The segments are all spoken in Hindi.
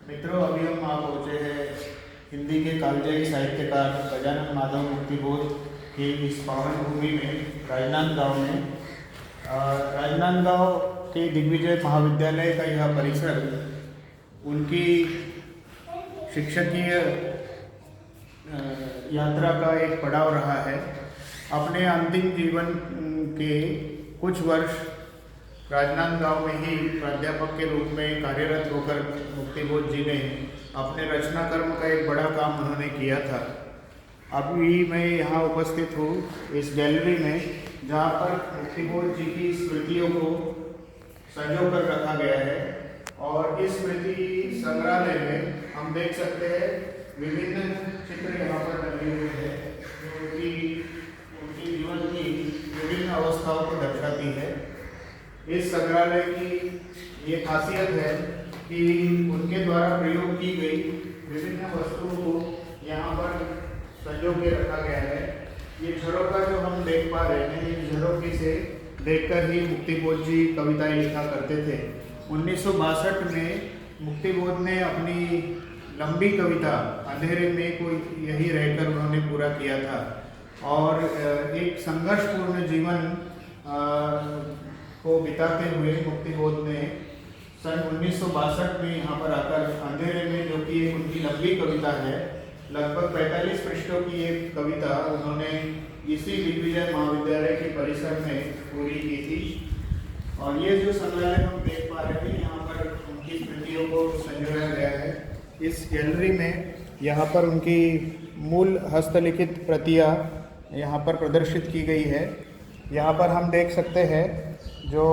मित्रों, अभी हम वहाँ पहुँचे हैं हिंदी के कालजयी साहित्यकार गजानन माधव मुक्तिबोध की इस पावन भूमि में राजनांदगांव में। राजनांदगांव के दिग्विजय महाविद्यालय का यह परिसर उनकी शिक्षकीय यात्रा का एक पड़ाव रहा है। अपने अंतिम जीवन के कुछ वर्ष राजनांदगांव में ही प्राध्यापक के रूप में कार्यरत होकर मुक्तिबोध जी ने अपने रचना कर्म का एक बड़ा काम उन्होंने किया था। अभी मैं यहाँ उपस्थित हूँ इस गैलरी में, जहाँ पर मुक्तिबोध जी की स्मृतियों को संजो कर रखा गया है। और इस स्मृति संग्रहालय में हम देख सकते हैं विभिन्न चित्र यहाँ पर लगे हुए हैं, जो उनकी जीवन की विभिन्न अवस्थाओं को दर्शाती है। इस संग्रहालय की ये खासियत है कि उनके द्वारा प्रयोग की गई विभिन्न वस्तुओं को यहाँ पर संजो के रखा गया है। ये झरोखा जो हम देख पा रहे हैं, इस झरोखे से देखकर ही मुक्तिबोध जी कविताएं लिखा करते थे। 1962 में मुक्तिबोध ने अपनी लंबी कविता अंधेरे में कोई यही रहकर उन्होंने पूरा किया था। और एक संघर्षपूर्ण जीवन को बिताते हुए मुक्तिबोध ने सन 1962 में यहाँ पर आकर अंधेरे में, जो कि एक उनकी लंबी कविता है, लगभग 45 पृष्ठों की एक कविता उन्होंने इसी दिग्विजय महाविद्यालय के परिसर में पूरी की थी। और ये जो संग्रहालय हम देख पा रहे हैं, यहाँ पर उनकी स्मृतियों को संजोया गया है। इस गैलरी में यहाँ पर उनकी मूल हस्तलिखित प्रतियाँ यहाँ पर प्रदर्शित की गई है। यहाँ पर हम देख सकते हैं जो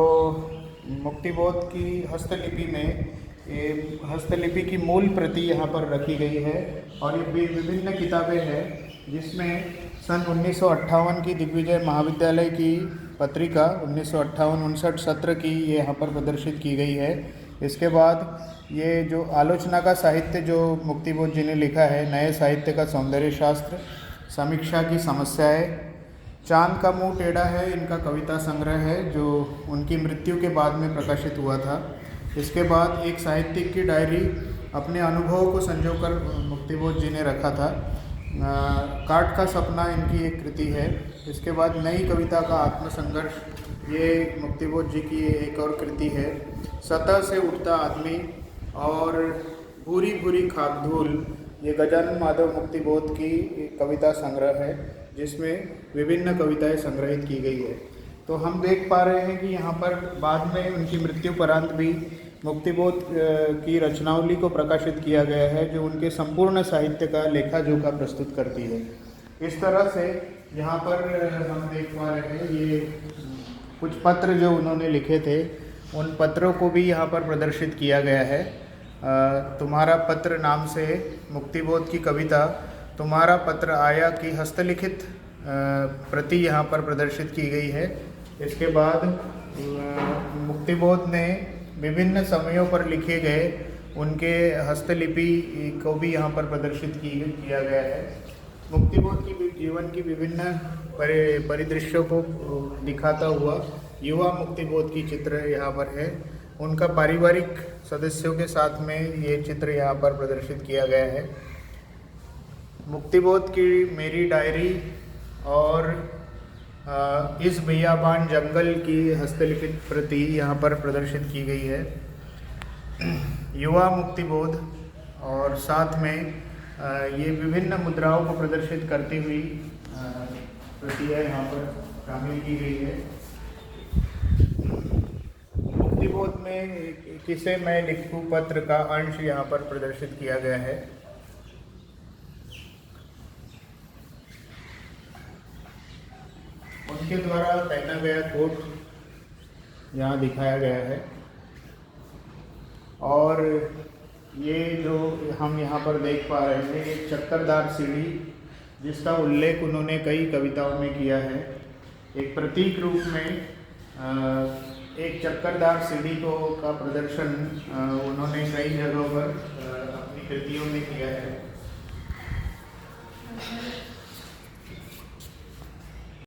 मुक्तिबोध की हस्तलिपि में हस्तलिपि की मूल प्रति यहाँ पर रखी गई है। और ये विभिन्न किताबें हैं, जिसमें सन 1958 की दिग्विजय महाविद्यालय की पत्रिका 1958-59 सत्र की ये यहाँ पर प्रदर्शित की गई है। इसके बाद ये जो आलोचना का साहित्य जो मुक्तिबोध जी ने लिखा है, नए साहित्य का सौंदर्य शास्त्र, समीक्षा की समस्याएं, चांद का मुंह टेढ़ा है, इनका कविता संग्रह है जो उनकी मृत्यु के बाद में प्रकाशित हुआ था। इसके बाद एक साहित्यिक की डायरी, अपने अनुभवों को संजोकर मुक्तिबोध जी ने रखा था। काट का सपना इनकी एक कृति है। इसके बाद नई कविता का आत्मसंघर्ष, ये मुक्तिबोध जी की एक और कृति है। सतह से उठता आदमी और भूरी भूरी खाक धूल, ये गजानन माधव मुक्तिबोध की कविता संग्रह है, जिसमें विभिन्न कविताएं संग्रहित की गई है। तो हम देख पा रहे हैं कि यहाँ पर बाद में उनकी मृत्यु परांत भी मुक्तिबोध की रचनावली को प्रकाशित किया गया है, जो उनके संपूर्ण साहित्य का लेखा जोखा प्रस्तुत करती है। इस तरह से यहाँ पर हम देख पा रहे हैं ये कुछ पत्र जो उन्होंने लिखे थे, उन पत्रों को भी यहाँ पर प्रदर्शित किया गया है। तुम्हारा पत्र नाम से मुक्तिबोध की कविता तुम्हारा पत्र आया की हस्तलिखित प्रति यहाँ पर प्रदर्शित की गई है। इसके बाद मुक्तिबोध ने विभिन्न समयों पर लिखे गए उनके हस्तलिपि को भी यहाँ पर प्रदर्शित किया गया है। मुक्तिबोध की जीवन की विभिन्न परिदृश्यों को दिखाता हुआ युवा मुक्तिबोध की चित्र यहाँ पर है। उनका पारिवारिक सदस्यों के साथ में ये चित्र यहाँ पर प्रदर्शित किया गया है। मुक्तिबोध की मेरी डायरी और इस बियाबान जंगल की हस्तलिखित प्रति यहाँ पर प्रदर्शित की गई है। युवा मुक्तिबोध और साथ में ये विभिन्न मुद्राओं को प्रदर्शित करती हुई प्रतियाँ यहाँ पर शामिल की गई है। मुक्तिबोध में किसे मैं लिखूं पत्र का अंश यहाँ पर प्रदर्शित किया गया है। उनके द्वारा पहना गया कोट यहाँ दिखाया गया है। और ये जो हम यहाँ पर देख पा रहे हैं, एक चक्करदार सीढ़ी, जिसका उल्लेख उन्होंने कई कविताओं में किया है। एक प्रतीक रूप में एक चक्करदार सीढ़ी का प्रदर्शन उन्होंने कई जगहों पर अपनी कृतियों में किया है।